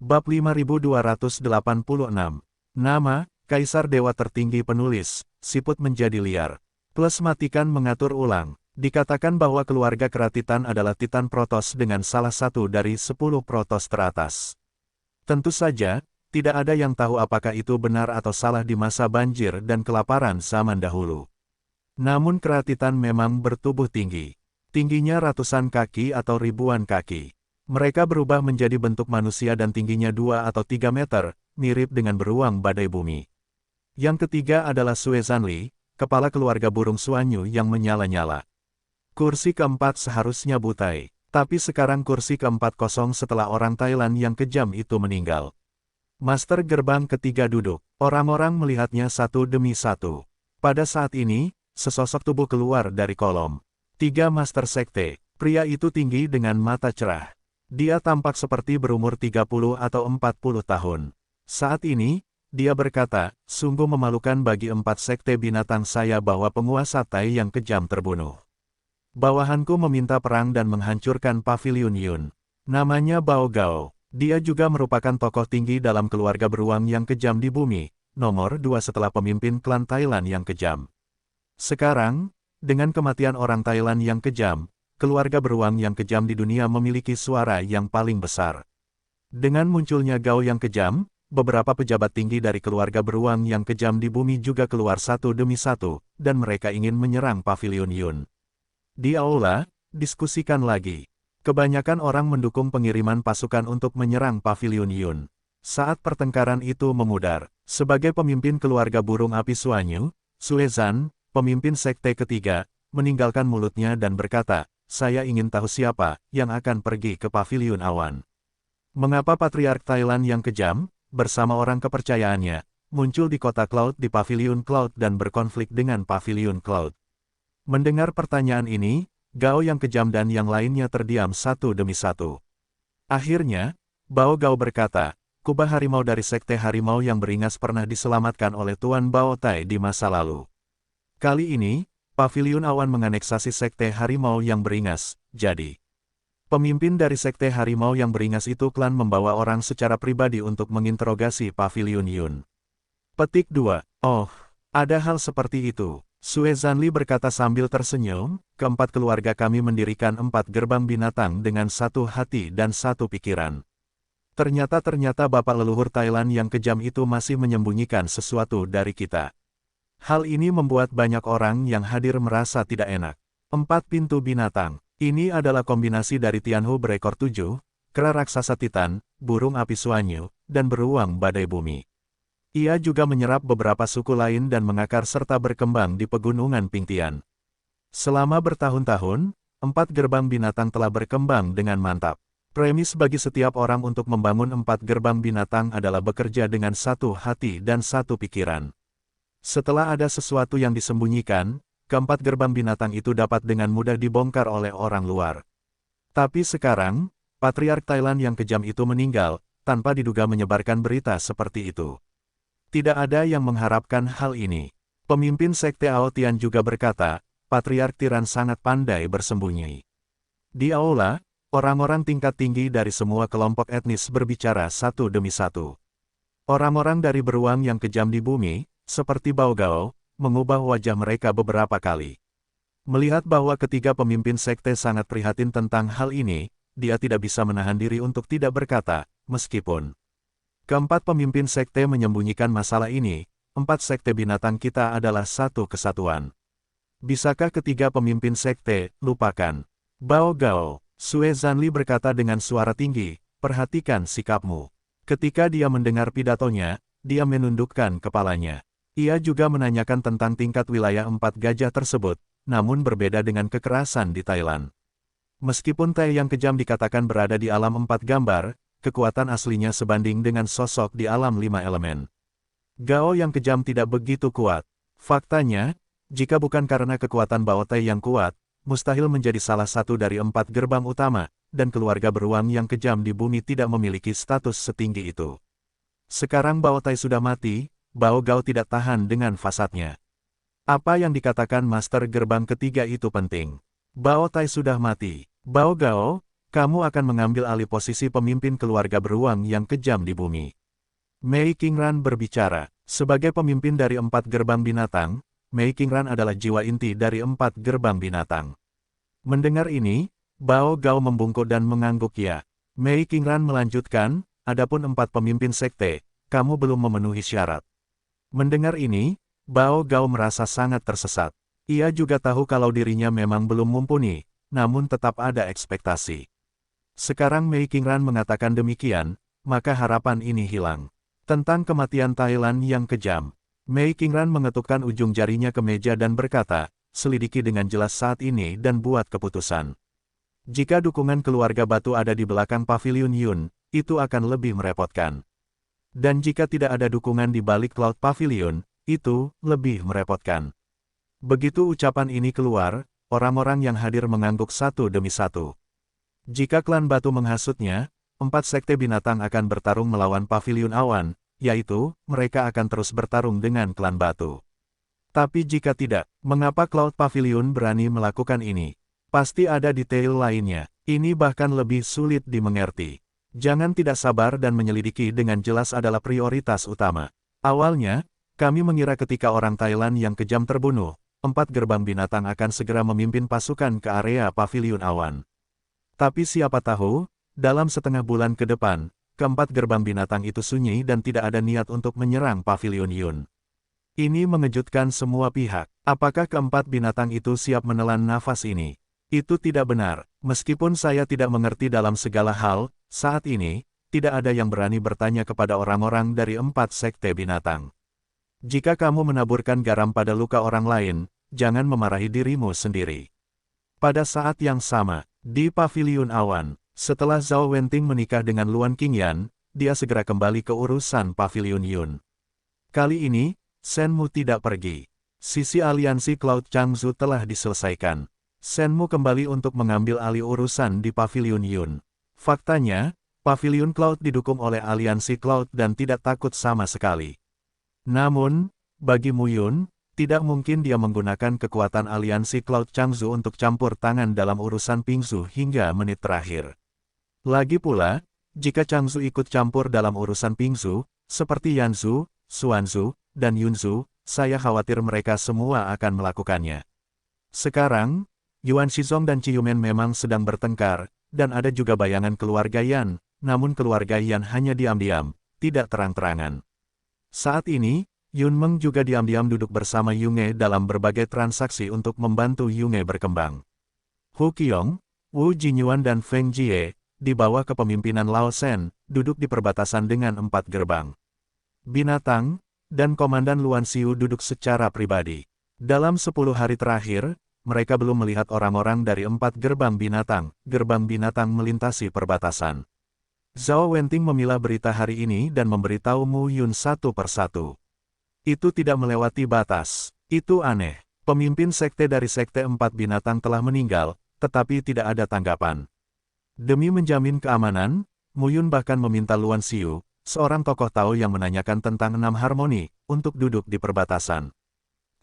Bab 5286. Nama, Kaisar Dewa Tertinggi Penulis, siput menjadi liar. Plus matikan mengatur ulang. Dikatakan bahwa keluarga Keratitan adalah Titan Protoss dengan salah satu dari 10 Protoss teratas. Tentu saja, tidak ada yang tahu apakah itu benar atau salah di masa banjir dan kelaparan zaman dahulu. Namun Keratitan memang bertubuh tinggi. Tingginya ratusan kaki atau ribuan kaki. Mereka berubah menjadi bentuk manusia dan tingginya 2 atau 3 meter, mirip dengan beruang badai bumi. Yang ketiga adalah Suezanli, kepala keluarga burung Suanyu yang menyala-nyala. Kursi keempat seharusnya Butai, tapi sekarang kursi keempat kosong setelah orang Thailand yang kejam itu meninggal. Master gerbang ketiga duduk, orang-orang melihatnya satu demi satu. Pada saat ini, sesosok tubuh keluar dari kolom. 3 Master Sekte, pria itu tinggi dengan mata cerah. Dia tampak seperti berumur 30 atau 40 tahun. Saat ini, dia berkata, sungguh memalukan bagi 4 sekte binatang saya bahwa penguasa Tai yang kejam terbunuh. Bawahanku meminta perang dan menghancurkan Paviliun Yun. Namanya Bao Gao. Dia juga merupakan tokoh tinggi dalam keluarga beruang yang kejam di bumi, nomor 2 setelah pemimpin klan Thailand yang kejam. Sekarang, dengan kematian orang Thailand yang kejam, keluarga beruang yang kejam di dunia memiliki suara yang paling besar. Dengan munculnya Gao yang kejam, beberapa pejabat tinggi dari keluarga beruang yang kejam di bumi juga keluar satu demi satu, dan mereka ingin menyerang Paviliun Yun. Di aula, diskusikan lagi. Kebanyakan orang mendukung pengiriman pasukan untuk menyerang Paviliun Yun. Saat pertengkaran itu memudar, sebagai pemimpin keluarga burung api Suanyu, Suezan, pemimpin sekte ketiga, meninggalkan mulutnya dan berkata, saya ingin tahu siapa yang akan pergi ke Paviliun Awan. Mengapa Patriark Thailand yang kejam, bersama orang kepercayaannya, muncul di kota Cloud di Paviliun Cloud dan berkonflik dengan Paviliun Cloud? Mendengar pertanyaan ini, Gao yang kejam dan yang lainnya terdiam satu demi satu. Akhirnya, Bao Gao berkata, kubah harimau dari sekte harimau yang beringas pernah diselamatkan oleh Tuan Bao Tai di masa lalu. Kali ini, Paviliun Awan menganeksasi sekte harimau yang beringas, jadi pemimpin dari sekte harimau yang beringas itu klan membawa orang secara pribadi untuk menginterogasi Paviliun Yun. Petik 2. Oh, ada hal seperti itu. Suezanli berkata sambil tersenyum, keempat keluarga kami mendirikan 4 gerbang binatang dengan satu hati dan satu pikiran. Ternyata bapak leluhur Thailand yang kejam itu masih menyembunyikan sesuatu dari kita. Hal ini membuat banyak orang yang hadir merasa tidak enak. 4 pintu binatang. Ini adalah kombinasi dari Tianhu berekor 7, kera raksasa Titan, burung api Suanyu, dan beruang badai bumi. Ia juga menyerap beberapa suku lain dan mengakar serta berkembang di pegunungan Pingtian. Selama bertahun-tahun, 4 gerbang binatang telah berkembang dengan mantap. Premis bagi setiap orang untuk membangun 4 gerbang binatang adalah bekerja dengan satu hati dan satu pikiran. Setelah ada sesuatu yang disembunyikan, keempat gerbang binatang itu dapat dengan mudah dibongkar oleh orang luar. Tapi sekarang, Patriark Thailand yang kejam itu meninggal, tanpa diduga menyebarkan berita seperti itu. Tidak ada yang mengharapkan hal ini. Pemimpin sekte Aotian juga berkata, Patriark Tiran sangat pandai bersembunyi. Di aula, orang-orang tingkat tinggi dari semua kelompok etnis berbicara satu demi satu. Orang-orang dari beruang yang kejam di bumi, seperti Bao Gao, mengubah wajah mereka beberapa kali. Melihat bahwa ketiga pemimpin sekte sangat prihatin tentang hal ini, dia tidak bisa menahan diri untuk tidak berkata, meskipun keempat pemimpin sekte menyembunyikan masalah ini, 4 sekte binatang kita adalah satu kesatuan. Bisakah ketiga pemimpin sekte lupakan? Bao Gao, Suezanli berkata dengan suara tinggi, perhatikan sikapmu. Ketika dia mendengar pidatonya, dia menundukkan kepalanya. Ia juga menanyakan tentang tingkat wilayah 4 gajah tersebut, namun berbeda dengan kekerasan di Thailand. Meskipun Tai yang kejam dikatakan berada di alam 4 gambar, kekuatan aslinya sebanding dengan sosok di alam 5 elemen. Gao yang kejam tidak begitu kuat. Faktanya, jika bukan karena kekuatan Bao Tai yang kuat, mustahil menjadi salah satu dari 4 gerbang utama, dan keluarga beruang yang kejam di bumi tidak memiliki status setinggi itu. Sekarang Bao Tai sudah mati, Bao Gao tidak tahan dengan fasadnya. Apa yang dikatakan Master Gerbang ketiga itu penting. Bao Tai sudah mati. Bao Gao, kamu akan mengambil alih posisi pemimpin keluarga beruang yang kejam di bumi. Mei Qingran berbicara, sebagai pemimpin dari 4 gerbang binatang, Mei Qingran adalah jiwa inti dari 4 gerbang binatang. Mendengar ini, Bao Gao membungkuk dan mengangguk ya. Mei Qingran melanjutkan, adapun 4 pemimpin sekte, kamu belum memenuhi syarat. Mendengar ini, Bao Gao merasa sangat tersesat. Ia juga tahu kalau dirinya memang belum mumpuni, namun tetap ada ekspektasi. Sekarang Mei Qingran mengatakan demikian, maka harapan ini hilang. Tentang kematian Thailand yang kejam, Mei Qingran mengetukkan ujung jarinya ke meja dan berkata, selidiki dengan jelas saat ini dan buat keputusan. Jika dukungan keluarga batu ada di belakang pavilion Yun, itu akan lebih merepotkan. Dan jika tidak ada dukungan di balik Cloud Pavilion, itu lebih merepotkan. Begitu ucapan ini keluar, orang-orang yang hadir mengangguk satu demi satu. Jika klan batu menghasutnya, 4 sekte binatang akan bertarung melawan pavilion awan, yaitu, mereka akan terus bertarung dengan klan batu. Tapi jika tidak, mengapa Cloud Pavilion berani melakukan ini? Pasti ada detail lainnya. Ini bahkan lebih sulit dimengerti. Jangan tidak sabar dan menyelidiki dengan jelas adalah prioritas utama. Awalnya, kami mengira ketika orang Thailand yang kejam terbunuh, 4 gerbang binatang akan segera memimpin pasukan ke area pavilion awan. Tapi siapa tahu, dalam setengah bulan ke depan, keempat gerbang binatang itu sunyi dan tidak ada niat untuk menyerang pavilion Yun. Ini mengejutkan semua pihak. Apakah keempat binatang itu siap menelan nafas ini? Itu tidak benar. Meskipun saya tidak mengerti dalam segala hal, saat ini, tidak ada yang berani bertanya kepada orang-orang dari 4 sekte binatang. Jika kamu menaburkan garam pada luka orang lain, jangan memarahi dirimu sendiri. Pada saat yang sama, di pavilion awan, setelah Zhao Wenting menikah dengan Luan Qingyan, dia segera kembali ke urusan pavilion Yun. Kali ini, Shenmu tidak pergi. Sisi aliansi Cloud Changzhou telah diselesaikan. Shenmu kembali untuk mengambil alih urusan di pavilion Yun. Faktanya, pavilion Cloud didukung oleh aliansi Cloud dan tidak takut sama sekali. Namun, bagi Mu Yun, tidak mungkin dia menggunakan kekuatan aliansi Cloud Changzhou untuk campur tangan dalam urusan Pingzhou hingga menit terakhir. Lagi pula, jika Changzhou ikut campur dalam urusan Pingzhou, seperti Yanzhou, Xuanzhou, dan Yunzhou, saya khawatir mereka semua akan melakukannya. Sekarang, Yuan Shizong dan Ciyumen memang sedang bertengkar, dan ada juga bayangan keluarga Yan, namun keluarga Yan hanya diam-diam, tidak terang-terangan. Saat ini, Yun Meng juga diam-diam duduk bersama Yunge dalam berbagai transaksi untuk membantu Yunge berkembang. Hu Qiong, Wu Jinyuan dan Feng Jie, di bawah kepemimpinan Lao Shen, duduk di perbatasan dengan 4 gerbang binatang, dan Komandan Luan Xiu duduk secara pribadi. Dalam 10 hari terakhir, mereka belum melihat orang-orang dari 4 gerbang binatang melintasi perbatasan. Zhao Wenting memilah berita hari ini dan memberitahu Mu Yun satu persatu. Itu tidak melewati batas. Itu aneh. Pemimpin sekte dari sekte 4 binatang telah meninggal, tetapi tidak ada tanggapan. Demi menjamin keamanan, Mu Yun bahkan meminta Luan Xiu, seorang tokoh Tao yang menanyakan tentang 6 harmoni, untuk duduk di perbatasan.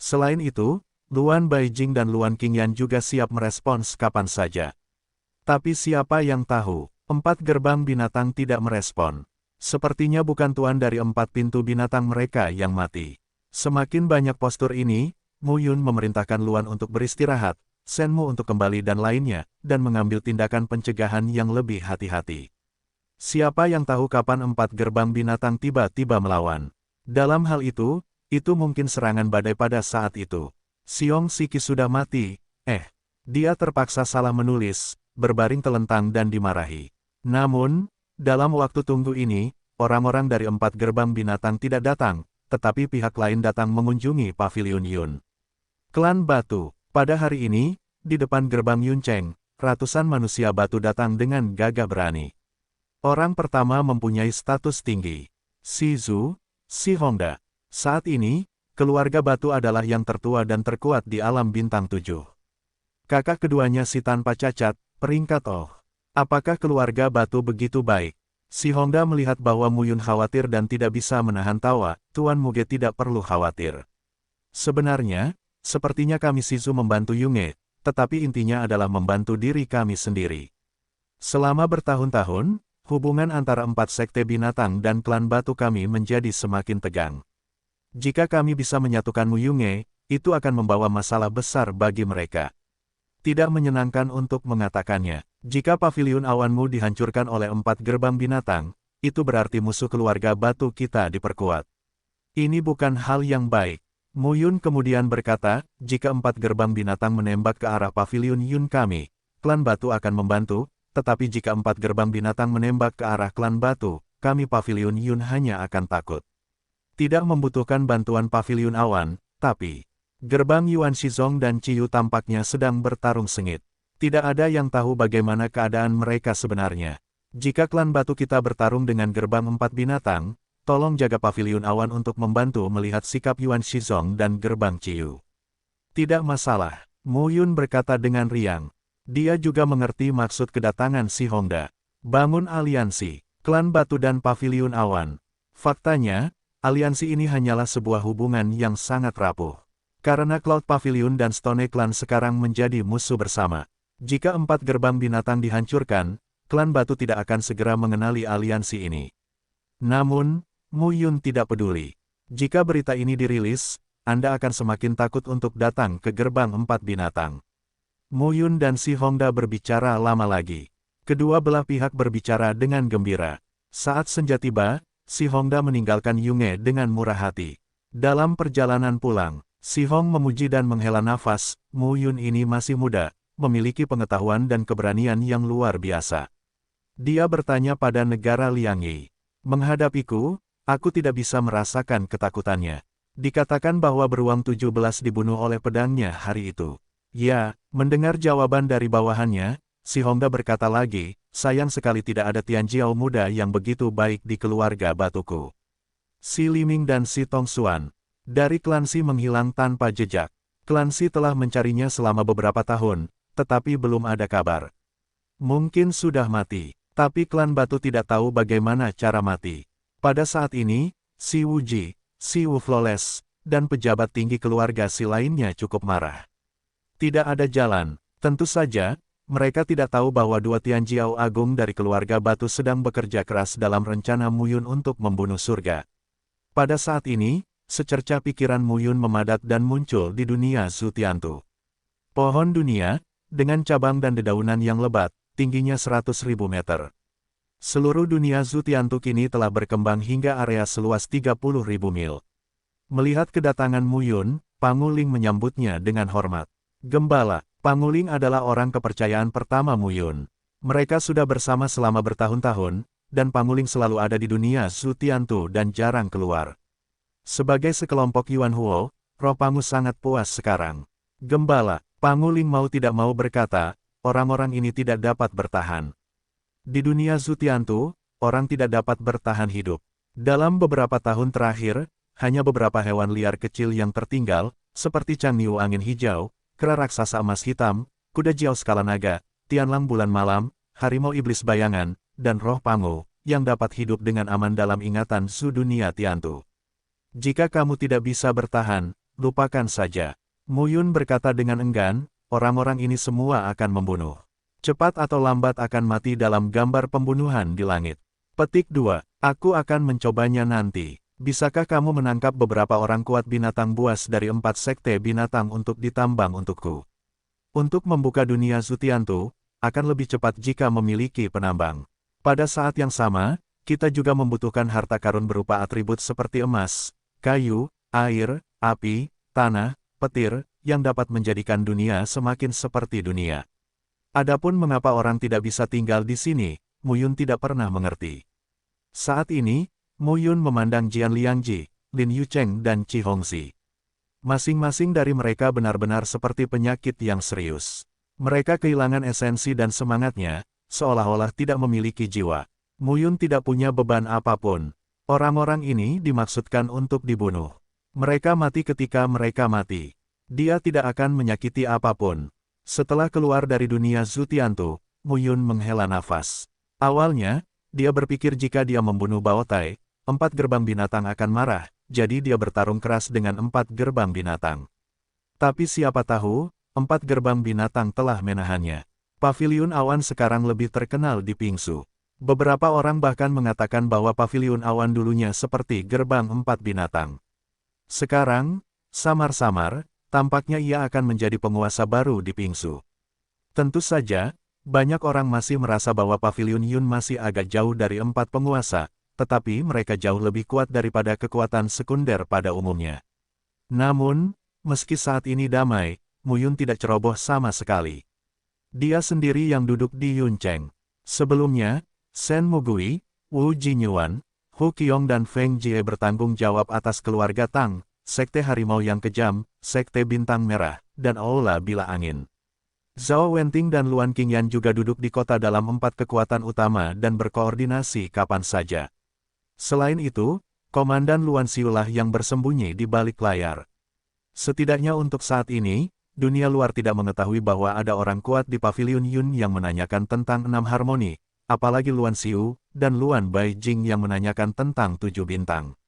Selain itu, Luan Baijing dan Luan Qingyan juga siap merespons kapan saja. Tapi siapa yang tahu, 4 gerbang binatang tidak merespon. Sepertinya bukan tuan dari 4 pintu binatang mereka yang mati. Semakin banyak postur ini, Mu Yun memerintahkan Luan untuk beristirahat, Shenmu untuk kembali dan lainnya, dan mengambil tindakan pencegahan yang lebih hati-hati. Siapa yang tahu kapan 4 gerbang binatang tiba-tiba melawan? Dalam hal itu mungkin serangan badai pada saat itu. Xiong Siki sudah mati, dia terpaksa salah menulis, berbaring telentang dan dimarahi. Namun, dalam waktu tunggu ini, orang-orang dari 4 gerbang binatang tidak datang, tetapi pihak lain datang mengunjungi pavilion Yun. Klan Batu, pada hari ini, di depan gerbang Yuncheng, ratusan manusia batu datang dengan gagah berani. Orang pertama mempunyai status tinggi. Si Zhu, si Hongda. Saat ini, keluarga batu adalah yang tertua dan terkuat di alam bintang 7. Kakak keduanya si tanpa cacat, peringkat Oh. Apakah keluarga batu begitu baik? Si Hongda melihat bahwa Mu Yun khawatir dan tidak bisa menahan tawa, Tuan Muge tidak perlu khawatir. Sebenarnya, sepertinya kami Shizu membantu Yunge, tetapi intinya adalah membantu diri kami sendiri. Selama bertahun-tahun, hubungan antara 4 sekte binatang dan klan batu kami menjadi semakin tegang. Jika kami bisa menyatukan Muyunge, itu akan membawa masalah besar bagi mereka. Tidak menyenangkan untuk mengatakannya. Jika paviliun awanmu dihancurkan oleh 4 gerbang binatang, itu berarti musuh keluarga batu kita diperkuat. Ini bukan hal yang baik. Muyun kemudian berkata, jika 4 gerbang binatang menembak ke arah paviliun Yun kami, klan batu akan membantu, tetapi jika 4 gerbang binatang menembak ke arah klan batu, kami paviliun Yun hanya akan takut. Tidak membutuhkan bantuan paviliun awan, tapi gerbang Yuan Shizong dan Ciyu tampaknya sedang bertarung sengit. Tidak ada yang tahu bagaimana keadaan mereka sebenarnya. Jika klan batu kita bertarung dengan gerbang 4 binatang, tolong jaga paviliun awan untuk membantu melihat sikap Yuan Shizong dan gerbang Ciyu. Tidak masalah, Mu Yun berkata dengan riang. Dia juga mengerti maksud kedatangan si Hongda. Bangun aliansi, klan batu dan paviliun awan. Faktanya, aliansi ini hanyalah sebuah hubungan yang sangat rapuh. Karena Cloud Pavilion dan Stone Clan sekarang menjadi musuh bersama. Jika 4 gerbang binatang dihancurkan, klan batu tidak akan segera mengenali aliansi ini. Namun, Mu Yun tidak peduli. Jika berita ini dirilis, Anda akan semakin takut untuk datang ke gerbang 4 binatang. Mu Yun dan si Hongda berbicara lama lagi. Kedua belah pihak berbicara dengan gembira. Saat senja tiba, si Hongda meninggalkan Yunge dengan murah hati. Dalam perjalanan pulang, si Hong memuji dan menghela nafas, Mu Yun ini masih muda, memiliki pengetahuan dan keberanian yang luar biasa. Dia bertanya pada negara Liangyi. Menghadapiku, aku tidak bisa merasakan ketakutannya. Dikatakan bahwa beruang 17 dibunuh oleh pedangnya hari itu. Ya, mendengar jawaban dari bawahannya, si Hongda berkata lagi, sayang sekali tidak ada Tianjiao muda yang begitu baik di keluarga batuku. Si Liming dan si Tong Xuan dari klan Si menghilang tanpa jejak. Klan Si telah mencarinya selama beberapa tahun, tetapi belum ada kabar. Mungkin sudah mati, tapi klan batu tidak tahu bagaimana cara mati. Pada saat ini, Si Wuji, Si Wu Flawless, dan pejabat tinggi keluarga Si lainnya cukup marah. Tidak ada jalan, tentu saja, mereka tidak tahu bahwa dua Tianjiao agung dari keluarga batu sedang bekerja keras dalam rencana Mu Yun untuk membunuh surga. Pada saat ini, secerca pikiran Mu Yun memadat dan muncul di dunia Zhu Tiantu. Pohon dunia, dengan cabang dan dedaunan yang lebat, tingginya 100.000 meter. Seluruh dunia Zhu Tiantu kini telah berkembang hingga area seluas 30.000 mil. Melihat kedatangan Mu Yun, Panguling menyambutnya dengan hormat. Gembala, Panguling adalah orang kepercayaan pertama Mu Yun. Mereka sudah bersama selama bertahun-tahun, dan Panguling selalu ada di dunia Zhu Tiantu dan jarang keluar. Sebagai sekelompok Yuan Huo, roh Pangu sangat puas sekarang. Gembala, Panguling mau tidak mau berkata, orang-orang ini tidak dapat bertahan. Di dunia Zhu Tiantu, orang tidak dapat bertahan hidup. Dalam beberapa tahun terakhir, hanya beberapa hewan liar kecil yang tertinggal, seperti Changniu angin hijau, kera raksasa emas hitam, kuda jiao skala naga, Tianlang bulan malam, harimau iblis bayangan, dan roh Pangu, yang dapat hidup dengan aman dalam ingatan Zhu dunia Tiantu. Jika kamu tidak bisa bertahan, lupakan saja. Mu Yun berkata dengan enggan, orang-orang ini semua akan membunuh. Cepat atau lambat akan mati dalam gambar pembunuhan di langit. Petik 2. Aku akan mencobanya nanti. Bisakah kamu menangkap beberapa orang kuat binatang buas dari 4 sekte binatang untuk ditambang untukku? Untuk membuka dunia Zhu Tiantu, akan lebih cepat jika memiliki penambang. Pada saat yang sama, kita juga membutuhkan harta karun berupa atribut seperti emas, kayu, air, api, tanah, petir, yang dapat menjadikan dunia semakin seperti dunia. Adapun mengapa orang tidak bisa tinggal di sini, Mu Yun tidak pernah mengerti. Saat ini, Mu Yun memandang Jian Liangji, Lin Yucheng dan Qi Hongxi. Masing-masing dari mereka benar-benar seperti penyakit yang serius. Mereka kehilangan esensi dan semangatnya, seolah-olah tidak memiliki jiwa. Mu Yun tidak punya beban apapun. Orang-orang ini dimaksudkan untuk dibunuh. Mereka mati ketika mereka mati. Dia tidak akan menyakiti apapun. Setelah keluar dari dunia Zhu Tiantu, Mu Yun menghela nafas. Awalnya, dia berpikir jika dia membunuh Baotai, 4 gerbang binatang akan marah, jadi dia bertarung keras dengan 4 gerbang binatang. Tapi siapa tahu, 4 gerbang binatang telah menahannya. Paviliun Awan sekarang lebih terkenal di Pingsu. Beberapa orang bahkan mengatakan bahwa Paviliun Awan dulunya seperti gerbang empat binatang. Sekarang, samar-samar, tampaknya ia akan menjadi penguasa baru di Pingsu. Tentu saja, banyak orang masih merasa bahwa Paviliun Yun masih agak jauh dari empat penguasa, tetapi mereka jauh lebih kuat daripada kekuatan sekunder pada umumnya. Namun, meski saat ini damai, Muyun tidak ceroboh sama sekali. Dia sendiri yang duduk di Yuncheng. Sebelumnya, Shen Mugui, Wu Jinyuan, Hu Qiong dan Feng Jie bertanggung jawab atas keluarga Tang, Sekte Harimau yang Kejam, Sekte Bintang Merah, dan Aula Bila Angin. Zhao Wenting dan Luan Qingyan juga duduk di kota dalam empat kekuatan utama dan berkoordinasi kapan saja. Selain itu, Komandan Luan Xiulah yang bersembunyi di balik layar. Setidaknya untuk saat ini, dunia luar tidak mengetahui bahwa ada orang kuat di Paviliun Yun yang menanyakan tentang 6 harmoni, apalagi Luan Xiu dan Luan Baijing yang menanyakan tentang 7 bintang.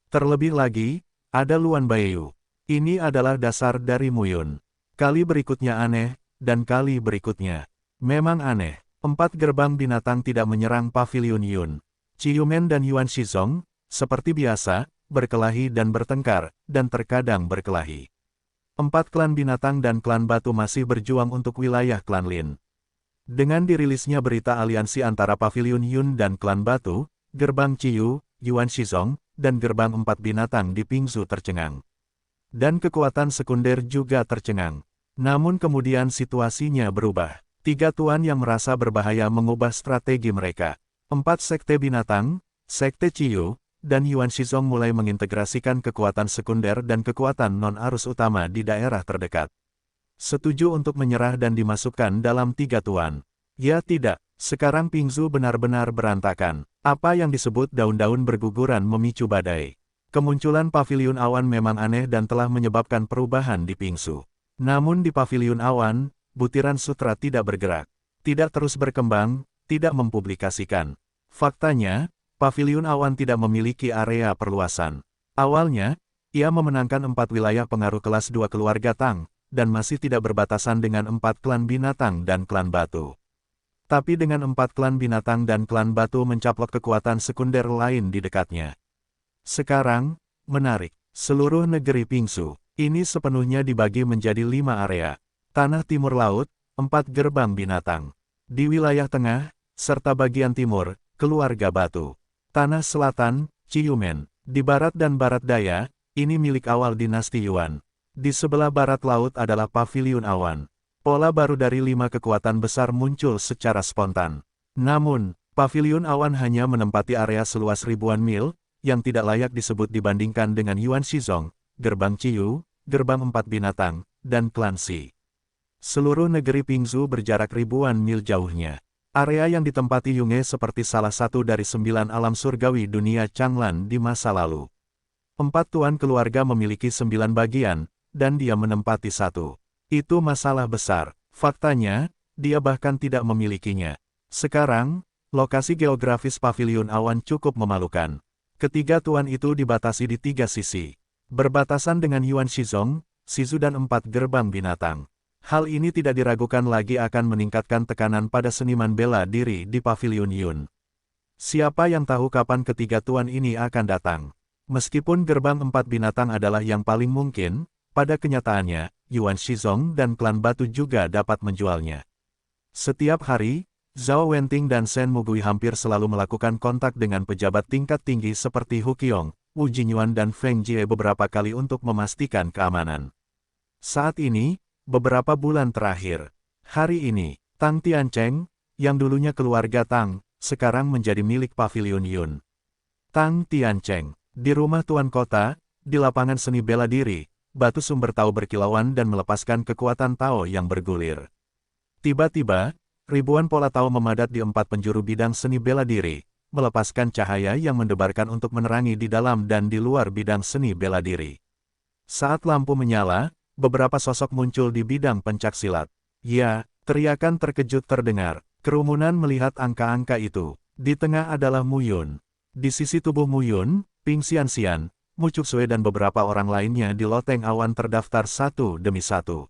Terlebih lagi, ada Luan Baiyu. Ini adalah dasar dari Muyun. Kali berikutnya aneh, dan kali berikutnya memang aneh. 4 gerbang binatang tidak menyerang Paviliun Yun. Ciyumen dan Yuan Shizong, seperti biasa, berkelahi dan bertengkar, dan terkadang berkelahi. 4 klan binatang dan klan batu masih berjuang untuk wilayah klan Lin. Dengan dirilisnya berita aliansi antara Paviliun Yun dan klan batu, gerbang Ciyu, Yuan Shizong, dan gerbang 4 binatang di Pingsu tercengang. Dan kekuatan sekunder juga tercengang. Namun kemudian situasinya berubah. 3 tuan yang merasa berbahaya mengubah strategi mereka. 4 sekte binatang, sekte Ciyu, dan Yuan Shizong mulai mengintegrasikan kekuatan sekunder dan kekuatan non-arus utama di daerah terdekat. Setuju untuk menyerah dan dimasukkan dalam 3 tuan. Ya tidak, sekarang Pingsu benar-benar berantakan. Apa yang disebut daun-daun berguguran memicu badai. Kemunculan Paviliun Awan memang aneh dan telah menyebabkan perubahan di Pingsu. Namun di Paviliun Awan, butiran sutra tidak bergerak. Tidak terus berkembang, tidak mempublikasikan. Faktanya, Paviliun Awan tidak memiliki area perluasan. Awalnya, ia memenangkan 4 wilayah pengaruh kelas 2 keluarga Tang, dan masih tidak berbatasan dengan 4 klan binatang dan klan batu. Tapi dengan 4 klan binatang dan klan batu mencaplok kekuatan sekunder lain di dekatnya. Sekarang, menarik, seluruh negeri Pingsu, ini sepenuhnya dibagi menjadi 5 area. Tanah Timur Laut, 4 gerbang binatang. Di wilayah tengah, serta bagian timur, keluarga batu. Tanah Selatan, Ciyumen. Di barat dan barat daya, ini milik awal dinasti Yuan. Di sebelah barat laut adalah Paviliun Awan. Pola baru dari 5 kekuatan besar muncul secara spontan. Namun, Paviliun Awan hanya menempati area seluas ribuan mil, yang tidak layak disebut dibandingkan dengan Yuan Shizong, gerbang Ciyu, gerbang 4 binatang, dan klan Si. Seluruh negeri Pingsu berjarak ribuan mil jauhnya. Area yang ditempati Yunge seperti salah satu dari 9 alam surgawi dunia Changlan di masa lalu. 4 tuan keluarga memiliki 9 bagian, dan dia menempati 1. Itu masalah besar. Faktanya, dia bahkan tidak memilikinya. Sekarang, lokasi geografis Paviliun Awan cukup memalukan. Ketiga tuan itu dibatasi di 3 sisi. Berbatasan dengan Yuan Shizong, Shizu dan 4 gerbang binatang. Hal ini tidak diragukan lagi akan meningkatkan tekanan pada seniman bela diri di Paviliun Yun. Siapa yang tahu kapan ketiga tuan ini akan datang? Meskipun gerbang 4 binatang adalah yang paling mungkin, pada kenyataannya, Yuan Shizong dan klan batu juga dapat menjualnya. Setiap hari, Zhao Wenting dan Shen Mugui hampir selalu melakukan kontak dengan pejabat tingkat tinggi seperti Hu Qiong, Wu Jinyuan dan Feng Jie beberapa kali untuk memastikan keamanan. Saat ini, beberapa bulan terakhir, hari ini, Tang Tiancheng, yang dulunya keluarga Tang, sekarang menjadi milik Paviliun Yun. Tang Tiancheng, di rumah tuan kota, di lapangan seni bela diri, batu sumber Tao berkilauan dan melepaskan kekuatan Tao yang bergulir. Tiba-tiba, ribuan pola Tao memadat di 4 penjuru bidang seni bela diri, melepaskan cahaya yang mendebarkan untuk menerangi di dalam dan di luar bidang seni bela diri. Saat lampu menyala, beberapa sosok muncul di bidang pencaksilat. Ya, teriakan terkejut terdengar. Kerumunan melihat angka-angka itu. Di tengah adalah Muyun. Di sisi tubuh Muyun, Ping Xianxian, Mu Cuksue dan beberapa orang lainnya di loteng awan terdaftar satu demi satu.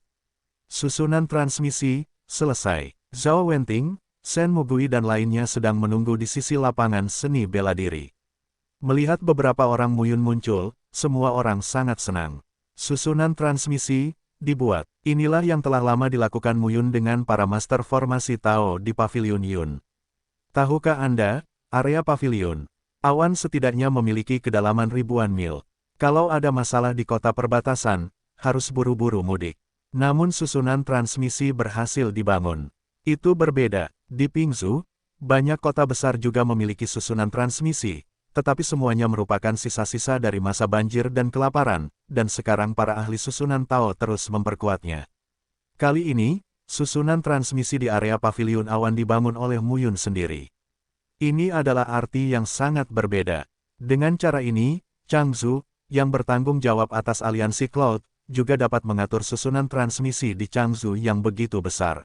Susunan transmisi, selesai. Zhao Wenting, Shen Mugui dan lainnya sedang menunggu di sisi lapangan seni bela diri. Melihat beberapa orang Muyun muncul, semua orang sangat senang. Susunan transmisi dibuat. Inilah yang telah lama dilakukan Muyun dengan para master formasi Tao di Pavilion Yun. Tahukah Anda, area pavilion awan setidaknya memiliki kedalaman ribuan mil. Kalau ada masalah di kota perbatasan, harus buru-buru mudik. Namun susunan transmisi berhasil dibangun. Itu berbeda. Di Pingzhou, banyak kota besar juga memiliki susunan transmisi, tetapi semuanya merupakan sisa-sisa dari masa banjir dan kelaparan, dan sekarang para ahli susunan Tao terus memperkuatnya. Kali ini, susunan transmisi di area pavilion awan dibangun oleh Muyun sendiri. Ini adalah arti yang sangat berbeda. Dengan cara ini, Changzhou, yang bertanggung jawab atas aliansi Cloud, juga dapat mengatur susunan transmisi di Changzhou yang begitu besar.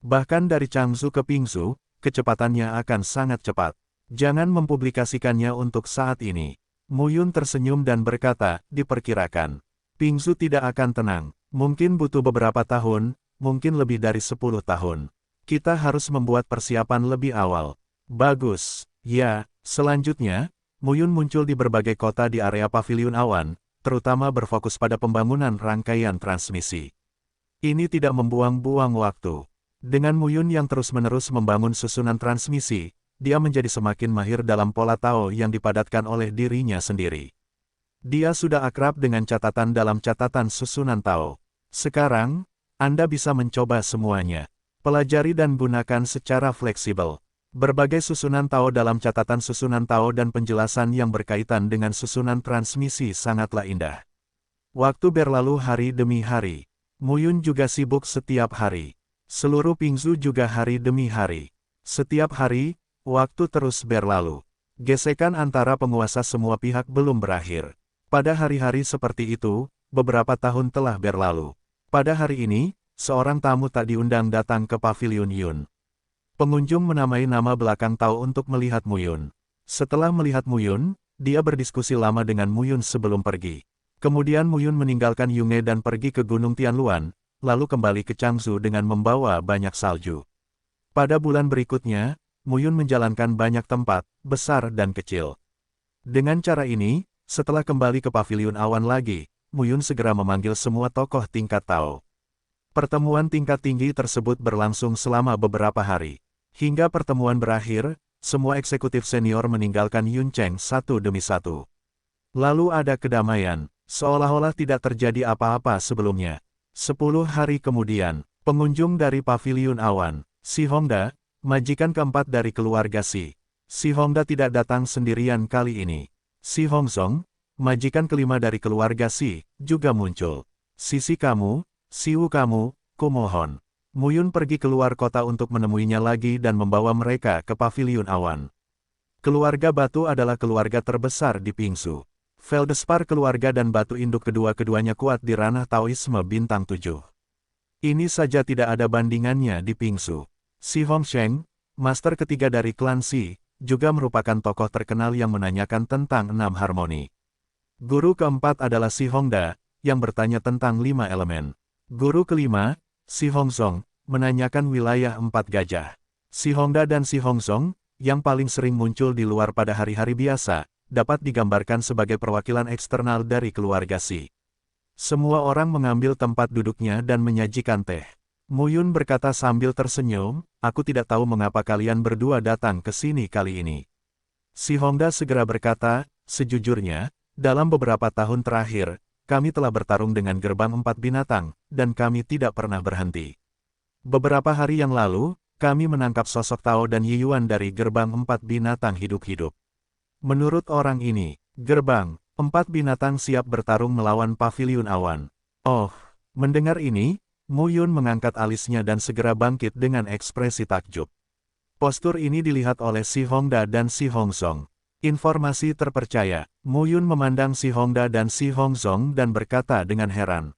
Bahkan dari Changzhou ke Pingzhou, kecepatannya akan sangat cepat. Jangan mempublikasikannya untuk saat ini. Muyun tersenyum dan berkata, diperkirakan. Pingzhou tidak akan tenang. Mungkin butuh beberapa tahun, mungkin lebih dari 10 tahun. Kita harus membuat persiapan lebih awal. Bagus. Ya, selanjutnya, Muyun muncul di berbagai kota di area pavilion awan, terutama berfokus pada pembangunan rangkaian transmisi. Ini tidak membuang-buang waktu. Dengan Muyun yang terus-menerus membangun susunan transmisi, dia menjadi semakin mahir dalam pola Tao yang dipadatkan oleh dirinya sendiri. Dia sudah akrab dengan catatan dalam catatan susunan Tao. Sekarang, Anda bisa mencoba semuanya. Pelajari dan gunakan secara fleksibel. Berbagai susunan Tao dalam catatan susunan Tao dan penjelasan yang berkaitan dengan susunan transmisi sangatlah indah. Waktu berlalu hari demi hari. Muyun juga sibuk setiap hari. Seluruh Pingzhou juga hari demi hari. Setiap hari, waktu terus berlalu. Gesekan antara penguasa semua pihak belum berakhir. Pada hari-hari seperti itu, beberapa tahun telah berlalu. Pada hari ini, seorang tamu tak diundang datang ke Pavilion Yun. Pengunjung menamai nama belakang Tao untuk melihat Muyun. Setelah melihat Muyun, dia berdiskusi lama dengan Muyun sebelum pergi. Kemudian Muyun meninggalkan Yunge dan pergi ke Gunung Tianluan, lalu kembali ke Changzhou dengan membawa banyak salju. Pada bulan berikutnya, Muyun menjalankan banyak tempat, besar dan kecil. Dengan cara ini, setelah kembali ke pavilion awan lagi, Muyun segera memanggil semua tokoh tingkat Tao. Pertemuan tingkat tinggi tersebut berlangsung selama beberapa hari. Hingga pertemuan berakhir, semua eksekutif senior meninggalkan Yuncheng satu demi satu. Lalu ada kedamaian, seolah-olah tidak terjadi apa-apa sebelumnya. 10 hari kemudian, pengunjung dari pavilion awan, Si Hongda, majikan keempat dari keluarga Si. Si Hongda tidak datang sendirian kali ini. Si Hongzong, majikan kelima dari keluarga Si, juga muncul. Sisi kamu, Siwu kamu, kumohon. Muyun pergi keluar kota untuk menemuinya lagi dan membawa mereka ke pavilion awan. Keluarga Batu adalah keluarga terbesar di Pingzhou. Feldspar keluarga dan batu induk kedua-keduanya kuat di ranah Taoisme bintang 7. Ini saja tidak ada bandingannya di Pingzhou. Si Hongsheng, master ketiga dari klan Si, juga merupakan tokoh terkenal yang menanyakan tentang 6 harmoni. Guru keempat adalah Si Hongda, yang bertanya tentang 5 elemen. Guru kelima, Si Hongzong, menanyakan wilayah 4 gajah. Si Hongda dan Si Hongzong, yang paling sering muncul di luar pada hari-hari biasa, dapat digambarkan sebagai perwakilan eksternal dari keluarga Si. Semua orang mengambil tempat duduknya dan menyajikan teh. Muyun berkata sambil tersenyum, aku tidak tahu mengapa kalian berdua datang ke sini kali ini. Si Hongda segera berkata, sejujurnya, dalam beberapa tahun terakhir, kami telah bertarung dengan gerbang 4 binatang, dan kami tidak pernah berhenti. Beberapa hari yang lalu, kami menangkap sosok Tao dan Yiyuan dari gerbang 4 binatang hidup-hidup. Menurut orang ini, gerbang 4 binatang siap bertarung melawan pavilion awan. Oh, mendengar ini, Muyun mengangkat alisnya dan segera bangkit dengan ekspresi takjub. Postur ini dilihat oleh Si Hongda dan Si Hongzong. Informasi terpercaya, Muyun memandang Si Hongda dan Si Hongzong dan berkata dengan heran.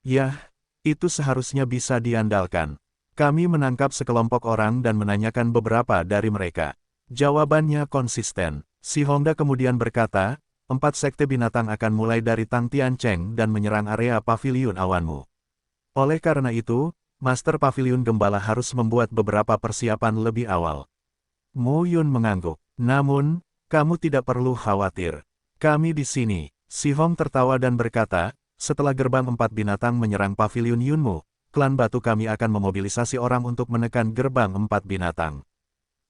Yah, itu seharusnya bisa diandalkan. Kami menangkap sekelompok orang dan menanyakan beberapa dari mereka. Jawabannya konsisten. Si Hongda kemudian berkata, 4 sekte binatang akan mulai dari Tang Tiancheng dan menyerang area pavilion awanmu. Oleh karena itu, Master Paviliun Gembala harus membuat beberapa persiapan lebih awal. Mu Yun mengangguk. Namun, kamu tidak perlu khawatir. Kami di sini. Si Hong tertawa dan berkata, setelah gerbang 4 binatang menyerang Paviliun Yunmu, klan batu kami akan memobilisasi orang untuk menekan gerbang 4 binatang.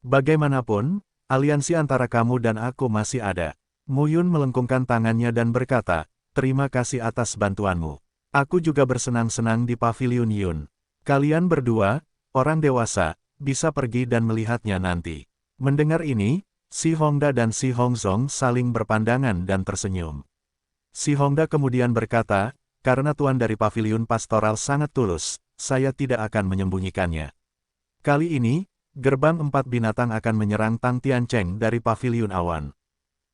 Bagaimanapun, aliansi antara kamu dan aku masih ada. Mu Yun melengkungkan tangannya dan berkata, terima kasih atas bantuanmu. Aku juga bersenang-senang di Paviliun Yun. Kalian berdua, orang dewasa, bisa pergi dan melihatnya nanti. Mendengar ini, Si Hongda dan Si Hongzong saling berpandangan dan tersenyum. Si Hongda kemudian berkata, karena tuan dari Paviliun Pastoral sangat tulus, saya tidak akan menyembunyikannya. Kali ini, gerbang 4 binatang akan menyerang Tang Tiancheng dari Paviliun Awan.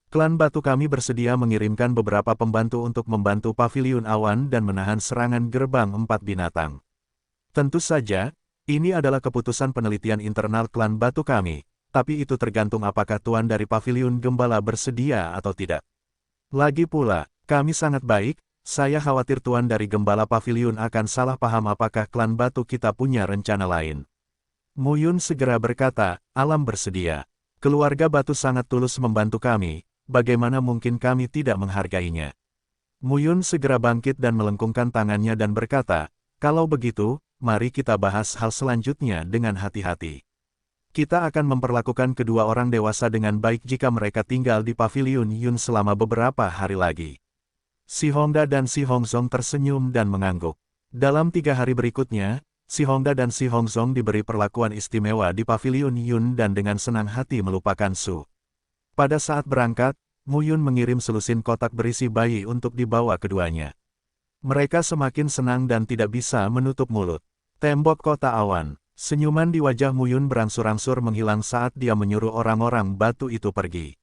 Klan batu kami bersedia mengirimkan beberapa pembantu untuk membantu Paviliun Awan dan menahan serangan gerbang 4 binatang. Tentu saja, ini adalah keputusan penelitian internal klan batu kami, tapi itu tergantung apakah tuan dari Paviliun Gembala bersedia atau tidak. Lagi pula, kami sangat baik, saya khawatir tuan dari Gembala Paviliun akan salah paham apakah klan batu kita punya rencana lain. Mu Yun segera berkata, alam bersedia. Keluarga batu sangat tulus membantu kami, bagaimana mungkin kami tidak menghargainya. Mu Yun segera bangkit dan melengkungkan tangannya dan berkata, kalau begitu, mari kita bahas hal selanjutnya dengan hati-hati. Kita akan memperlakukan kedua orang dewasa dengan baik jika mereka tinggal di Paviliun Yun selama beberapa hari lagi. Si Hongda dan Si Hongzong tersenyum dan mengangguk. Dalam 3 hari berikutnya, Si Hongda dan Si Hongzong diberi perlakuan istimewa di Paviliun Yun dan dengan senang hati melupakan Su. Pada saat berangkat, Mu Yun mengirim selusin kotak berisi bayi untuk dibawa keduanya. Mereka semakin senang dan tidak bisa menutup mulut. Tembok kota awan. Senyuman di wajah Mu Yun berangsur-angsur menghilang saat dia menyuruh orang-orang batu itu pergi.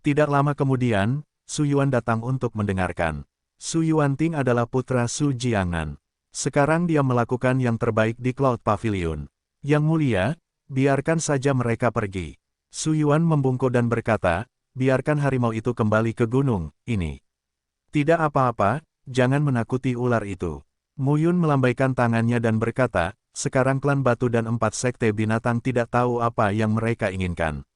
Tidak lama kemudian, Su Yuan datang untuk mendengarkan. Su Yuanting adalah putra Su Jiangan. Sekarang dia melakukan yang terbaik di Cloud Pavilion. Yang mulia, biarkan saja mereka pergi. Su Yuan membungkuk dan berkata, biarkan harimau itu kembali ke gunung ini. Tidak apa-apa, jangan menakuti ular itu. Mu Yun melambaikan tangannya dan berkata, sekarang klan batu dan 4 sekte binatang tidak tahu apa yang mereka inginkan.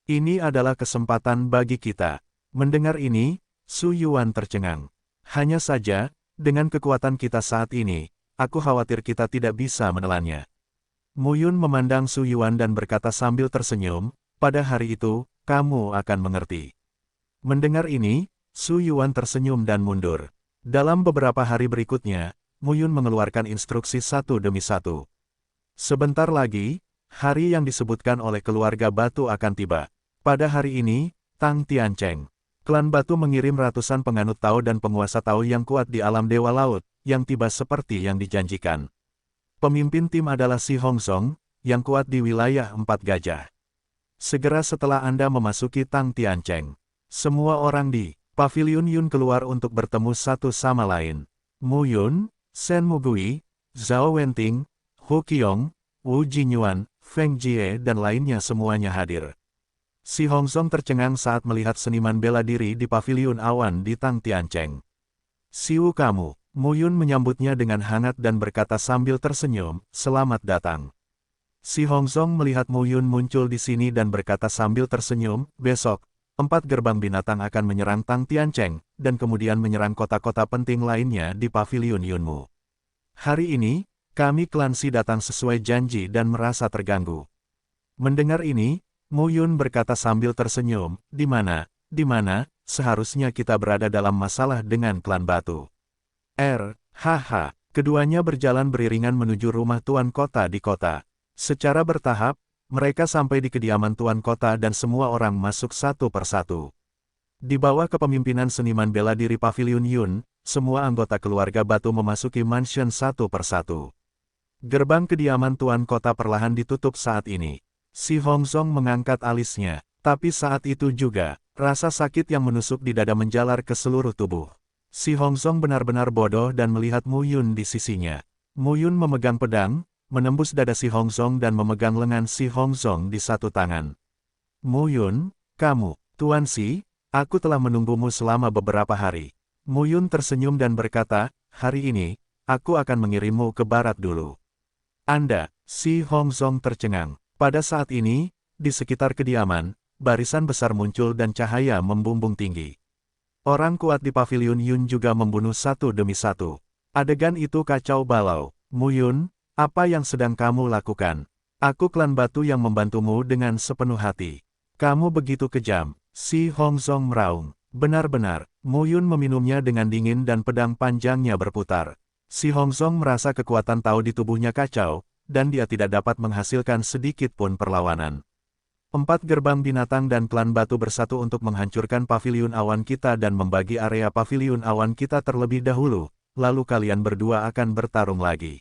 Ini adalah kesempatan bagi kita. Mendengar ini, Su Yuan tercengang. Hanya saja, dengan kekuatan kita saat ini, aku khawatir kita tidak bisa menelannya. Mu Yun memandang Su Yuan dan berkata sambil tersenyum, pada hari itu, kamu akan mengerti. Mendengar ini, Su Yuan tersenyum dan mundur. Dalam beberapa hari berikutnya, Mu Yun mengeluarkan instruksi satu demi satu. Sebentar lagi, hari yang disebutkan oleh keluarga batu akan tiba. Pada hari ini, Tang Tiancheng. Klan batu mengirim ratusan penganut Tao dan penguasa Tao yang kuat di alam Dewa Laut, yang tiba seperti yang dijanjikan. Pemimpin tim adalah Si Hongzong, yang kuat di wilayah 4 gajah. Segera setelah Anda memasuki Tang Tiancheng, semua orang di Paviliun Yun keluar untuk bertemu satu sama lain. Mu Yun, Shen Mugui, Zhao Wenting, Hu Qiong, Wu Jinyuan, Feng Jie dan lainnya semuanya hadir. Si Hongzong tercengang saat melihat seniman bela diri di Paviliun Awan di Tang Tiancheng. Siu kamu, Mu Yun menyambutnya dengan hangat dan berkata sambil tersenyum, selamat datang. Si Hongzong melihat Mu Yun muncul di sini dan berkata sambil tersenyum, besok, 4 gerbang binatang akan menyerang Tang Tiancheng, dan kemudian menyerang kota-kota penting lainnya di Paviliun Yunmu. Hari ini, kami klan Si datang sesuai janji dan merasa terganggu. Mendengar ini, Mu Yun berkata sambil tersenyum, di mana, seharusnya kita berada dalam masalah dengan klan batu. Keduanya berjalan beriringan menuju rumah tuan kota di kota. Secara bertahap, mereka sampai di kediaman tuan kota dan semua orang masuk satu persatu. Di bawah kepemimpinan seniman bela diri Paviliun Yun, semua anggota keluarga batu memasuki mansion satu persatu. Gerbang kediaman tuan kota perlahan ditutup saat ini. Si Hongzong mengangkat alisnya, tapi saat itu juga, rasa sakit yang menusuk di dada menjalar ke seluruh tubuh. Si Hongzong benar-benar bodoh dan melihat Mu Yun di sisinya. Mu Yun memegang pedang, menembus dada Si Hongzong dan memegang lengan Si Hongzong di satu tangan. Mu Yun, kamu, Tuan Si, aku telah menunggumu selama beberapa hari. Mu Yun tersenyum dan berkata, hari ini, aku akan mengirimmu ke barat dulu. Anda, Si Hongzong tercengang. Pada saat ini, di sekitar kediaman, barisan besar muncul dan cahaya membumbung tinggi. Orang kuat di paviliun Yun juga membunuh satu demi satu. Adegan itu kacau balau. Mu Yun, apa yang sedang kamu lakukan? Aku klan batu yang membantumu dengan sepenuh hati. Kamu begitu kejam. Si Hongzong meraung. Benar-benar, Mu Yun meminumnya dengan dingin dan pedang panjangnya berputar. Si Hongzong merasa kekuatan Tao di tubuhnya kacau, dan dia tidak dapat menghasilkan sedikit pun perlawanan. 4 gerbang binatang dan klan batu bersatu untuk menghancurkan paviliun awan kita dan membagi area paviliun awan kita terlebih dahulu, lalu kalian berdua akan bertarung lagi.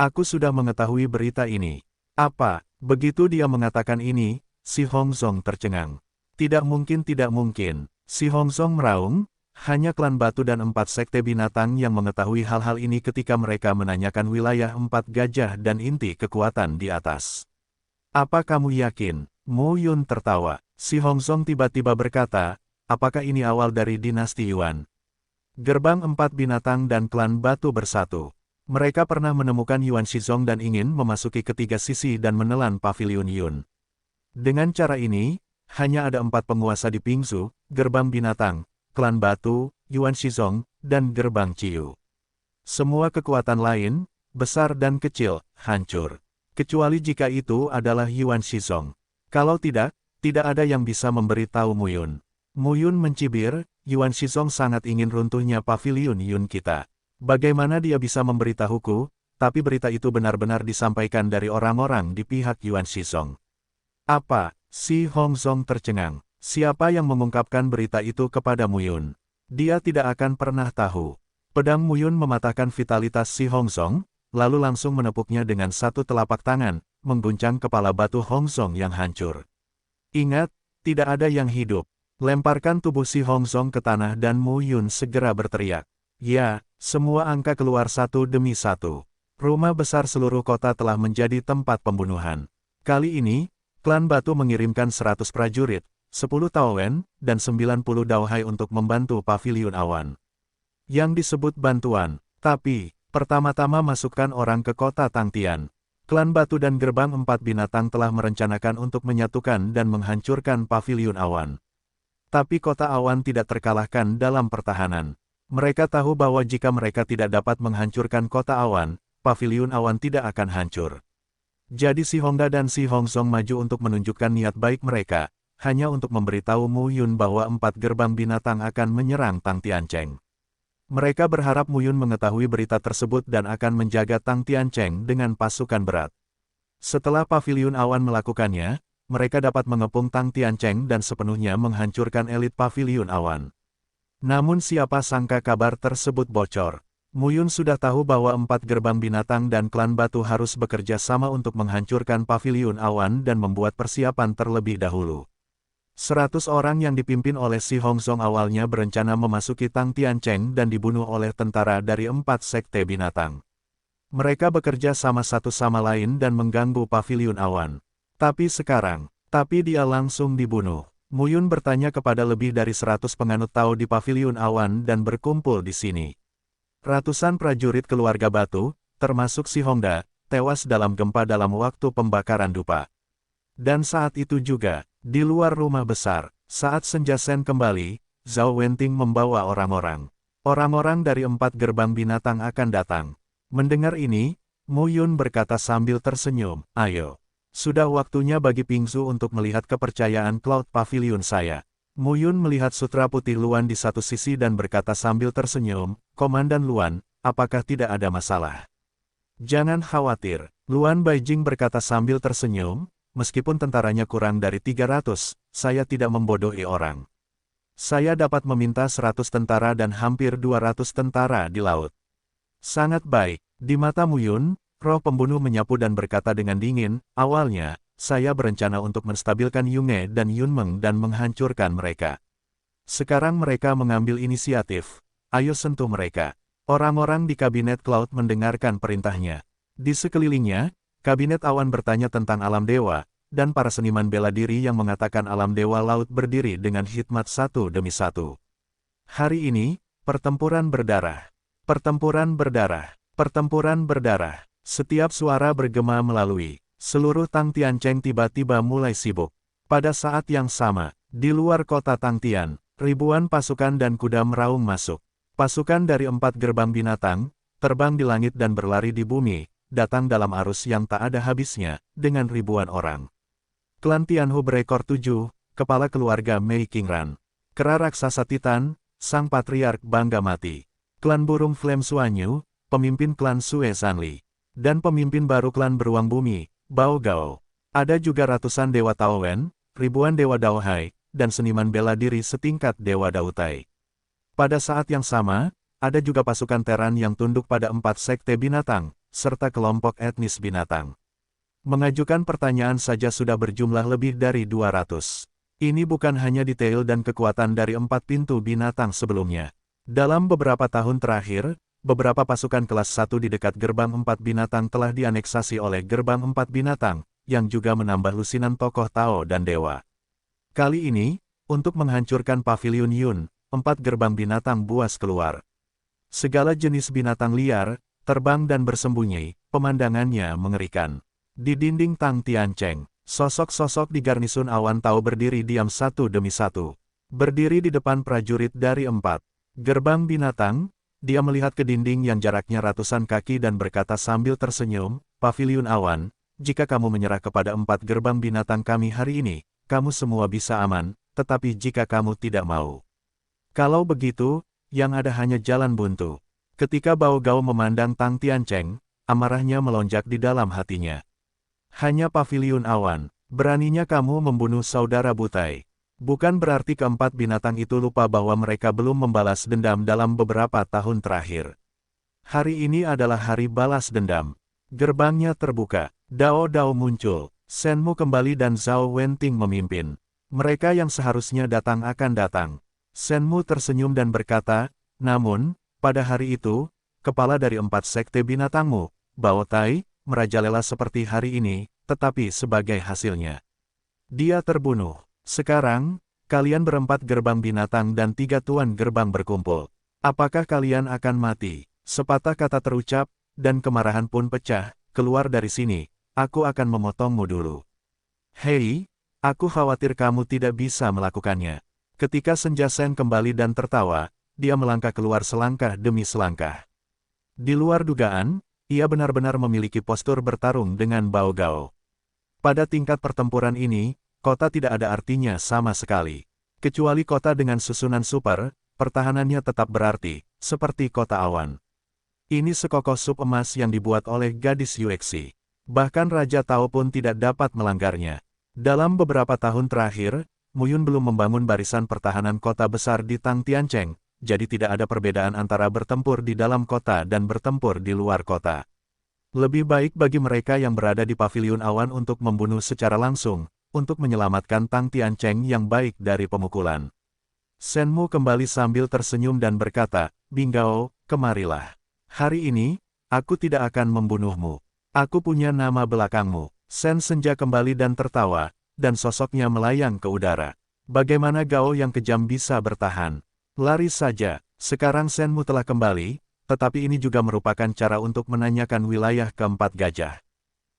Aku sudah mengetahui berita ini. Apa? Begitu dia mengatakan ini, Si Hongzong tercengang. Tidak mungkin, tidak mungkin. Si Hongzong meraung. Hanya klan batu dan 4 sekte binatang yang mengetahui hal-hal ini ketika mereka menanyakan wilayah 4 gajah dan inti kekuatan di atas. Apa kamu yakin? Mu Yun tertawa. Si Hongzong tiba-tiba berkata, apakah ini awal dari dinasti Yuan? Gerbang 4 binatang dan klan batu bersatu. Mereka pernah menemukan Yuan Shizong dan ingin memasuki ketiga sisi dan menelan paviliun Yun. Dengan cara ini, hanya ada 4 penguasa di Pingzu, gerbang binatang, klan batu, Yuan Shizong, dan gerbang Ciu. Semua kekuatan lain, besar dan kecil, hancur. Kecuali jika itu adalah Yuan Shizong. Kalau tidak, tidak ada yang bisa memberitahu Mu Yun. Mu Yun mencibir, Yuan Shizong sangat ingin runtuhnya paviliun Yun kita. Bagaimana dia bisa memberitahuku, tapi berita itu benar-benar disampaikan dari orang-orang di pihak Yuan Shizong. Apa? Si Hongzong tercengang. Siapa yang mengungkapkan berita itu kepada Mu Yun? Dia tidak akan pernah tahu. Pedang Mu Yun mematahkan vitalitas Si Hongzong, lalu langsung menepuknya dengan satu telapak tangan, mengguncang kepala batu Hongzong yang hancur. Ingat, tidak ada yang hidup. Lemparkan tubuh Si Hongzong ke tanah dan Mu Yun segera berteriak. Ya, semua angka keluar satu demi satu. Rumah besar seluruh kota telah menjadi tempat pembunuhan. Kali ini, klan batu mengirimkan 100 prajurit, 10 Taowen, dan 90 Daohai untuk membantu paviliun awan. Yang disebut bantuan, tapi, pertama-tama masukkan orang ke kota Tangtian. Klan batu dan gerbang 4 binatang telah merencanakan untuk menyatukan dan menghancurkan paviliun awan. Tapi kota awan tidak terkalahkan dalam pertahanan. Mereka tahu bahwa jika mereka tidak dapat menghancurkan kota awan, paviliun awan tidak akan hancur. Jadi Si Hongda dan Si Hongzong maju untuk menunjukkan niat baik mereka, hanya untuk memberitahu Mu Yun bahwa 4 gerbang binatang akan menyerang Tang Tiancheng. Mereka berharap Mu Yun mengetahui berita tersebut dan akan menjaga Tang Tiancheng dengan pasukan berat. Setelah paviliun awan melakukannya, mereka dapat mengepung Tang Tiancheng dan sepenuhnya menghancurkan elit paviliun awan. Namun siapa sangka kabar tersebut bocor. Mu Yun sudah tahu bahwa 4 gerbang binatang dan klan batu harus bekerja sama untuk menghancurkan paviliun awan dan membuat persiapan terlebih dahulu. 100 orang yang dipimpin oleh Si Hongzong awalnya berencana memasuki Tang Tiancheng dan dibunuh oleh tentara dari 4 sekte binatang. Mereka bekerja sama satu sama lain dan mengganggu paviliun awan. Tapi dia langsung dibunuh. Mu Yun bertanya kepada lebih dari 100 penganut Tao di paviliun awan dan berkumpul di sini. Ratusan prajurit keluarga batu, termasuk Si Hongda, tewas dalam gempa dalam waktu pembakaran dupa. Dan saat itu juga, di luar rumah besar, saat Senja Sen kembali, Zhao Wenting membawa orang-orang. Orang-orang dari 4 gerbang binatang akan datang. Mendengar ini, Mu Yun berkata sambil tersenyum, ayo. Sudah waktunya bagi Pingzu untuk melihat kepercayaan Cloud Pavilion saya. Mu Yun melihat sutra putih Luan di satu sisi dan berkata sambil tersenyum, Komandan Luan, apakah tidak ada masalah? Jangan khawatir, Luan Baijing berkata sambil tersenyum, meskipun tentaranya kurang dari 300, saya tidak membodohi orang. Saya dapat meminta 100 tentara dan hampir 200 tentara di laut. Sangat baik, di mata Mu Yun, roh pembunuh menyapu dan berkata dengan dingin, awalnya, saya berencana untuk menstabilkan Yunge dan Yunmeng dan menghancurkan mereka. Sekarang mereka mengambil inisiatif. Ayo sentuh mereka. Orang-orang di kabinet Cloud mendengarkan perintahnya. Di sekelilingnya, kabinet awan bertanya tentang alam dewa, dan para seniman bela diri yang mengatakan alam dewa laut berdiri dengan hikmat satu demi satu. Hari ini, pertempuran berdarah. Pertempuran berdarah. Pertempuran berdarah. Setiap suara bergema melalui seluruh Tangtian Cheng tiba-tiba mulai sibuk. Pada saat yang sama, di luar kota Tangtian, ribuan pasukan dan kuda meraung masuk. Pasukan dari 4 gerbang binatang, terbang di langit dan berlari di bumi, datang dalam arus yang tak ada habisnya, dengan ribuan orang. Klan Tianhu berekor 7, kepala keluarga Mei Qingran. Kera raksasa Titan, sang patriark bangga mati. Klan burung Flame Suanyu, pemimpin klan Sue Zanli. Dan pemimpin baru klan beruang bumi, Bao Gao. Ada juga ratusan dewa Taowen, ribuan dewa Daohai, dan seniman bela diri setingkat dewa Dautai. Pada saat yang sama, ada juga pasukan Teran yang tunduk pada 4 sekte binatang, serta kelompok etnis binatang. Mengajukan pertanyaan saja sudah berjumlah lebih dari 200. Ini bukan hanya detail dan kekuatan dari 4 pintu binatang sebelumnya. Dalam beberapa tahun terakhir, beberapa pasukan kelas 1 di dekat gerbang 4 binatang telah dianeksasi oleh gerbang 4 binatang, yang juga menambah lusinan tokoh Tao dan dewa. Kali ini, untuk menghancurkan Paviliun Yun, 4 gerbang binatang buas keluar. Segala jenis binatang liar, terbang dan bersembunyi, pemandangannya mengerikan. Di dinding Tangtian Cheng, sosok-sosok di garnisun awan Tao berdiri diam satu demi satu. Berdiri di depan prajurit dari 4 gerbang binatang, dia melihat ke dinding yang jaraknya ratusan kaki dan berkata sambil tersenyum, Paviliun Awan, jika kamu menyerah kepada 4 gerbang binatang kami hari ini, kamu semua bisa aman, tetapi jika kamu tidak mau. Kalau begitu, yang ada hanya jalan buntu. Ketika Bao Gao memandang Tangtian Cheng, amarahnya melonjak di dalam hatinya. Hanya Paviliun Awan, beraninya kamu membunuh saudara Butai. Bukan berarti keempat binatang itu lupa bahwa mereka belum membalas dendam dalam beberapa tahun terakhir. Hari ini adalah hari balas dendam. Gerbangnya terbuka, Dao Dao muncul, Shenmu kembali dan Zhao Wenting memimpin. Mereka yang seharusnya datang akan datang. Shenmu tersenyum dan berkata, namun, pada hari itu, kepala dari 4 sekte binatangmu, Bao Tai, merajalela seperti hari ini, tetapi sebagai hasilnya, dia terbunuh. Sekarang, kalian berempat gerbang binatang dan 3 tuan gerbang berkumpul. Apakah kalian akan mati? Sepatah kata terucap, dan kemarahan pun pecah. Keluar dari sini, aku akan memotongmu dulu. Hei, aku khawatir kamu tidak bisa melakukannya. Ketika Senja Sen kembali dan tertawa, dia melangkah keluar selangkah demi selangkah. Di luar dugaan, ia benar-benar memiliki postur bertarung dengan Bao Gao. Pada tingkat pertempuran ini, kota tidak ada artinya sama sekali. Kecuali kota dengan susunan super, pertahanannya tetap berarti, seperti kota awan. Ini sekokos sup emas yang dibuat oleh gadis Yuexi. Bahkan Raja Tao pun tidak dapat melanggarnya. Dalam beberapa tahun terakhir, Muyun belum membangun barisan pertahanan kota besar di Tangtian Cheng, jadi tidak ada perbedaan antara bertempur di dalam kota dan bertempur di luar kota. Lebih baik bagi mereka yang berada di Paviliun Awan untuk membunuh secara langsung, untuk menyelamatkan Tangtian Cheng yang baik dari pemukulan. Shenmu kembali sambil tersenyum dan berkata, Binggao, kemarilah. Hari ini, aku tidak akan membunuhmu. Aku punya nama belakangmu. Shen Senja kembali dan tertawa, dan sosoknya melayang ke udara. Bagaimana Gao yang kejam bisa bertahan? Lari saja, sekarang Shenmu telah kembali, tetapi ini juga merupakan cara untuk menanyakan wilayah keempat gajah.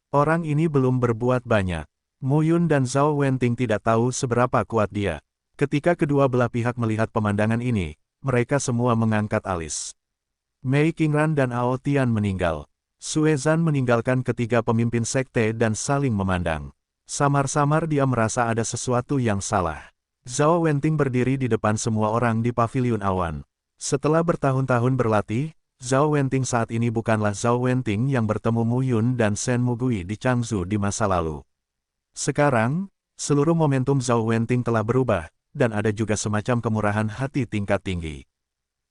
Orang ini belum berbuat banyak. Muyun dan Zhao Wenting tidak tahu seberapa kuat dia. Ketika kedua belah pihak melihat pemandangan ini, mereka semua mengangkat alis. Mei Qingran dan Ao Tian meninggal. Sue Zan meninggalkan ketiga pemimpin sekte dan saling memandang. Samar-samar dia merasa ada sesuatu yang salah. Zhao Wenting berdiri di depan semua orang di Paviliun Awan. Setelah bertahun-tahun berlatih, Zhao Wenting saat ini bukanlah Zhao Wenting yang bertemu Muyun dan Shen Mugui di Changzhou di masa lalu. Sekarang, seluruh momentum Zhao Wenting telah berubah, dan ada juga semacam kemurahan hati tingkat tinggi.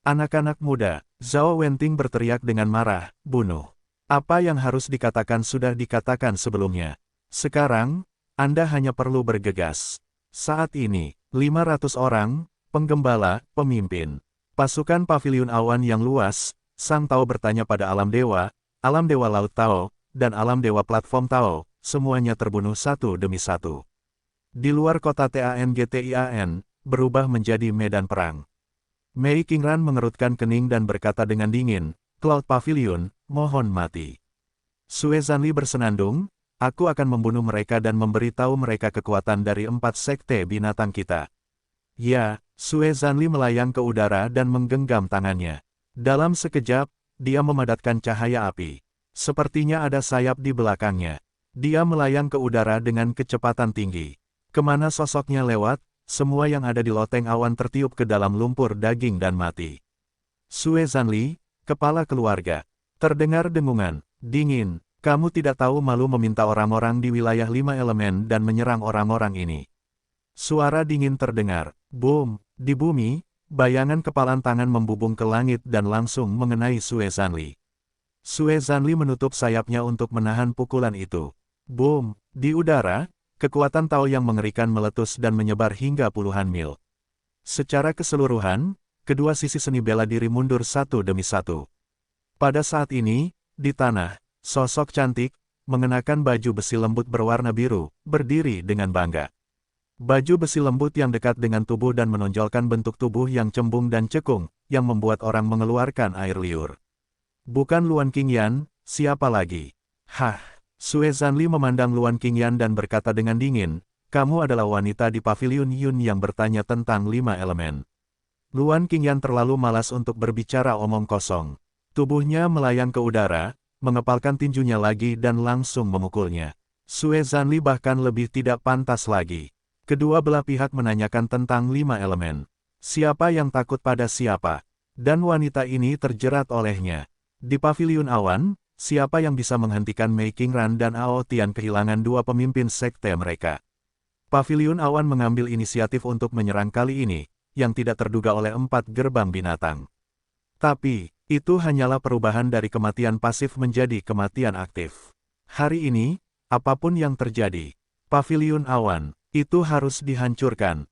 Anak-anak muda, Zhao Wenting berteriak dengan marah, bunuh. Apa yang harus dikatakan sudah dikatakan sebelumnya. Sekarang, Anda hanya perlu bergegas. Saat ini, 500 orang, penggembala, pemimpin. Pasukan Paviliun Awan yang luas, Sang Tao bertanya pada Alam Dewa Laut Tao, dan Alam Dewa Platform Tao, semuanya terbunuh satu demi satu. Di luar kota Tangtian, berubah menjadi medan perang. Mei Qingran mengerutkan kening dan berkata dengan dingin, Cloud Pavilion, mohon mati. Sue Zanli bersenandung, aku akan membunuh mereka dan memberitahu mereka kekuatan dari 4 sekte binatang kita. Ya, Sue Zanli melayang ke udara dan menggenggam tangannya. Dalam sekejap, dia memadatkan cahaya api. Sepertinya ada sayap di belakangnya. Dia melayang ke udara dengan kecepatan tinggi. Kemana sosoknya lewat, semua yang ada di loteng awan tertiup ke dalam lumpur daging dan mati. Sue Zanli, kepala keluarga. Terdengar dengungan, dingin, kamu tidak tahu malu meminta orang-orang di wilayah 5 elemen dan menyerang orang-orang ini. Suara dingin terdengar, boom, di bumi, bayangan kepalan tangan membubung ke langit dan langsung mengenai Sue Zanli. Sue Zanli menutup sayapnya untuk menahan pukulan itu. Boom, di udara, kekuatan Tao yang mengerikan meletus dan menyebar hingga puluhan mil. Secara keseluruhan, kedua sisi seni bela diri mundur satu demi satu. Pada saat ini, di tanah, sosok cantik, mengenakan baju besi lembut berwarna biru, berdiri dengan bangga. Baju besi lembut yang dekat dengan tubuh dan menonjolkan bentuk tubuh yang cembung dan cekung, yang membuat orang mengeluarkan air liur. Bukan Luan Qingyan, siapa lagi? Hah, Sue Zanli memandang Luan Qingyan dan berkata dengan dingin, kamu adalah wanita di paviliun Yun yang bertanya tentang 5 elemen. Luan Qingyan terlalu malas untuk berbicara omong kosong. Tubuhnya melayang ke udara, mengepalkan tinjunya lagi dan langsung memukulnya. Sue Zanli bahkan lebih tidak pantas lagi. Kedua belah pihak menanyakan tentang 5 elemen. Siapa yang takut pada siapa? Dan wanita ini terjerat olehnya. Di paviliun awan, siapa yang bisa menghentikan Mei Qingran dan Ao Tian kehilangan dua pemimpin sekte mereka? Paviliun awan mengambil inisiatif untuk menyerang kali ini, yang tidak terduga oleh 4 gerbang binatang. Tapi, itu hanyalah perubahan dari kematian pasif menjadi kematian aktif. Hari ini, apapun yang terjadi, paviliun awan, itu harus dihancurkan.